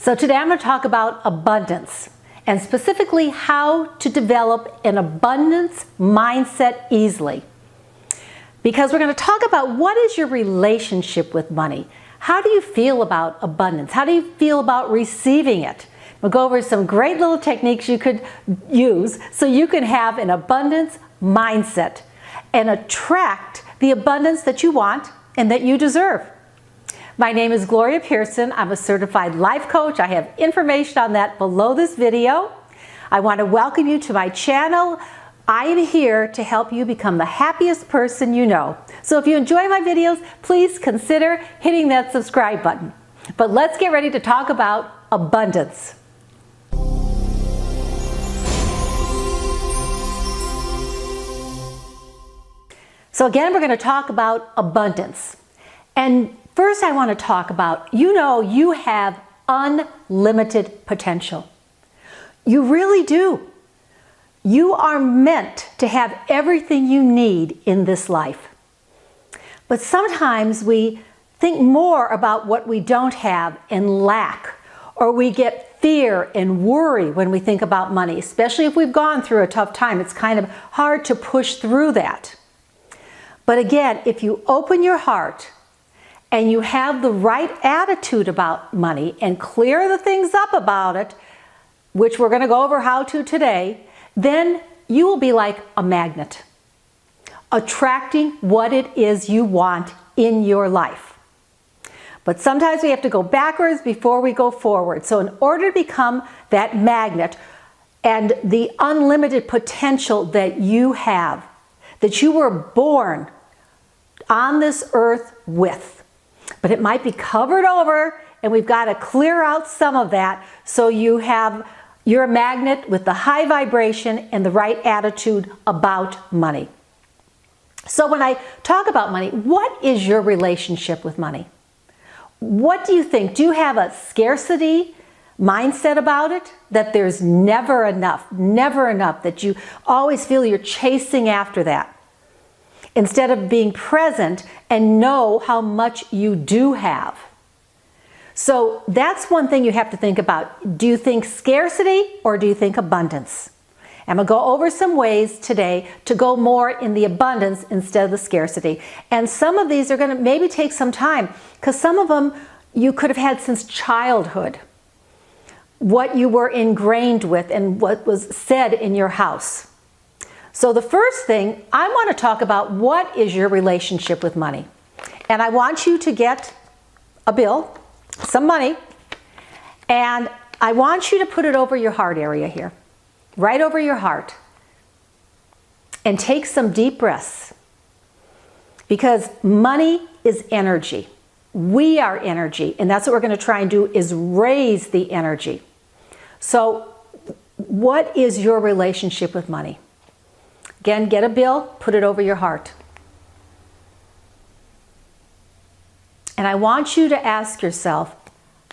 So today I'm going to talk about abundance and specifically how to develop an abundance mindset easily. Because we're going to talk about what is your relationship with money. How do you feel about abundance? How do you feel about receiving it? We'll go over some great little techniques you could use so you can have an abundance mindset and attract the abundance that you want and that you deserve. My name is Gloria Pierson. I'm a certified life coach. I have information on that below this video. I want to welcome you to my channel. I am here to help you become the happiest person you know. So if you enjoy my videos, please consider hitting that subscribe button. But let's get ready to talk about abundance. So again, we're going to talk about abundance. And first I want to talk about, you have unlimited potential. You really do. You are meant to have everything you need in this life. But sometimes we think more about what we don't have and lack, or we get fear and worry when we think about money, especially if we've gone through a tough time. It's kind of hard to push through that. But again, if you open your heart and you have the right attitude about money and clear the things up about it, which we're going to go over how to today, then you will be like a magnet, attracting what it is you want in your life. But sometimes we have to go backwards before we go forward. So in order to become that magnet and the unlimited potential that you have, that you were born on this earth with, but it might be covered over, and we've got to clear out some of that so you're a magnet with the high vibration and the right attitude about money. So when I talk about money, what is your relationship with money? What do you think? Do you have a scarcity mindset about it? That there's never enough, that you always feel you're chasing after that, instead of being present and know how much you do have? So that's one thing you have to think about. Do you think scarcity or do you think abundance? I'm going to go over some ways today to go more in the abundance instead of the scarcity. And some of these are going to maybe take some time, because some of them you could have had since childhood. What you were ingrained with and what was said in your house. So the first thing, I want to talk about what is your relationship with money. And I want you to get a bill, some money, and I want you to put it over your heart area here, right over your heart, and take some deep breaths, because money is energy. We are energy, and that's what we're going to try and do, is raise the energy. So what is your relationship with money? Again, get a bill, put it over your heart. And I want you to ask yourself,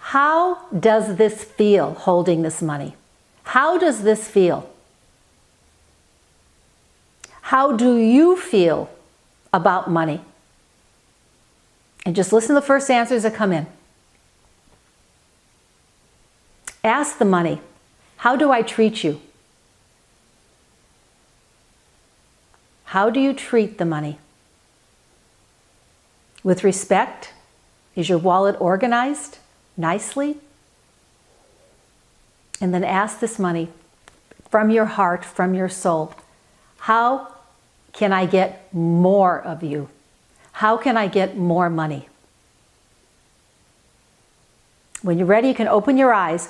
how does this feel holding this money? How does this feel? How do you feel about money? And just listen to the first answers that come in. Ask the money, how do I treat you? How do you treat the money? With respect? Is your wallet organized nicely? And then ask this money from your heart, from your soul, how can I get more of you? How can I get more money? When you're ready, you can open your eyes.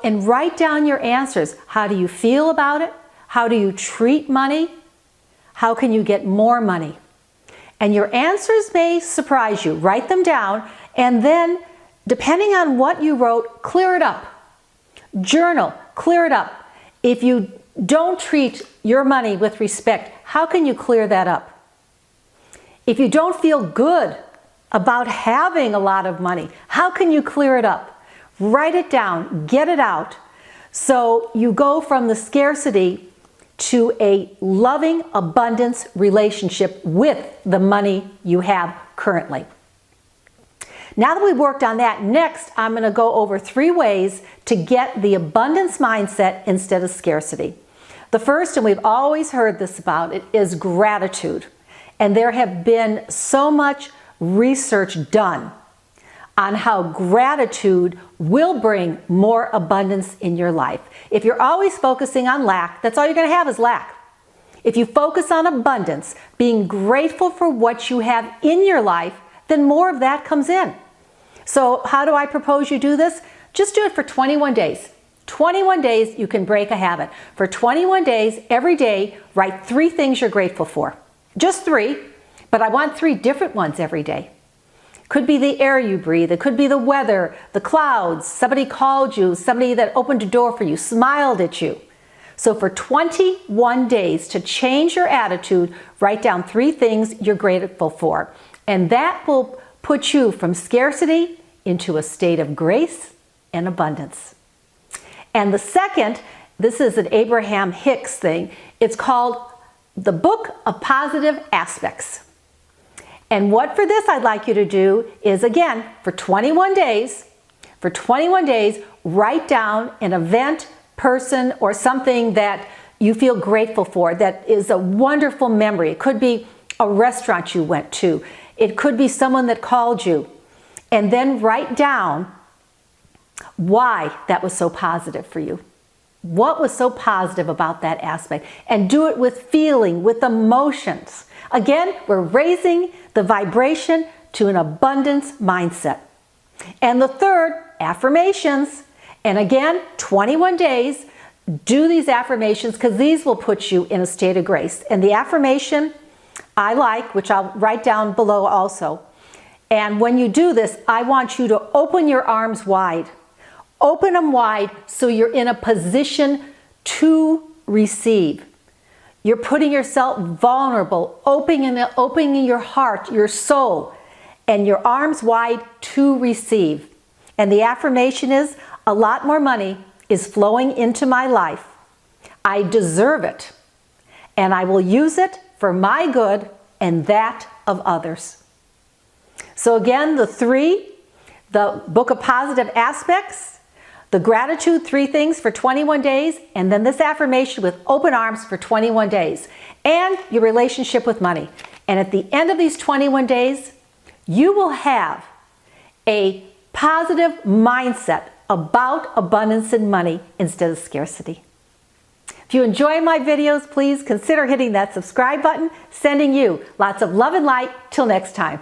And write down your answers. How do you feel about it? How do you treat money? How can you get more money? And your answers may surprise you. Write them down, and then, depending on what you wrote, clear it up. Journal, clear it up. If you don't treat your money with respect, how can you clear that up? If you don't feel good about having a lot of money, how can you clear it up? Write it down, get it out. So you go from the scarcity to a loving abundance relationship with the money you have currently. Now that we've worked on that, next I'm going to go over 3 ways to get the abundance mindset instead of scarcity. The first, and we've always heard this about it, is gratitude. And there have been so much research done on how gratitude will bring more abundance in your life. If you're always focusing on lack, that's all you're going to have is lack. If you focus on abundance, being grateful for what you have in your life, then more of that comes in. So how do I propose you do this? Just do it for 21 days. 21 days you can break a habit. For 21 days, every day, write 3 things you're grateful for. Just 3, but I want 3 different ones every day. Could be the air you breathe, it could be the weather, the clouds, somebody called you, somebody that opened a door for you, smiled at you. So for 21 days to change your attitude, write down 3 things you're grateful for. And that will put you from scarcity into a state of grace and abundance. And the second, this is an Abraham Hicks thing. It's called the Book of Positive Aspects. And what for this I'd like you to do is, again, for 21 days, write down an event, person, or something that you feel grateful for, that is a wonderful memory. It could be a restaurant you went to. It could be someone that called you. And then write down why that was so positive for you. What was so positive about that aspect? And do it with feeling, with emotions. Again, we're raising the vibration to an abundance mindset. And the third, affirmations. And again, 21 days, do these affirmations because these will put you in a state of grace. And the affirmation I like, which I'll write down below also. And when you do this, I want you to open your arms wide. Open them wide so you're in a position to receive. You're putting yourself vulnerable, opening your heart, your soul, and your arms wide to receive. And the affirmation is, a lot more money is flowing into my life. I deserve it, and I will use it for my good and that of others. So again, the 3, the Book of Positive Aspects, the gratitude, 3 things for 21 days, and then this affirmation with open arms for 21 days, and your relationship with money. And at the end of these 21 days, you will have a positive mindset about abundance and money instead of scarcity. If you enjoy my videos, please consider hitting that subscribe button. Sending you lots of love and light. Till next time.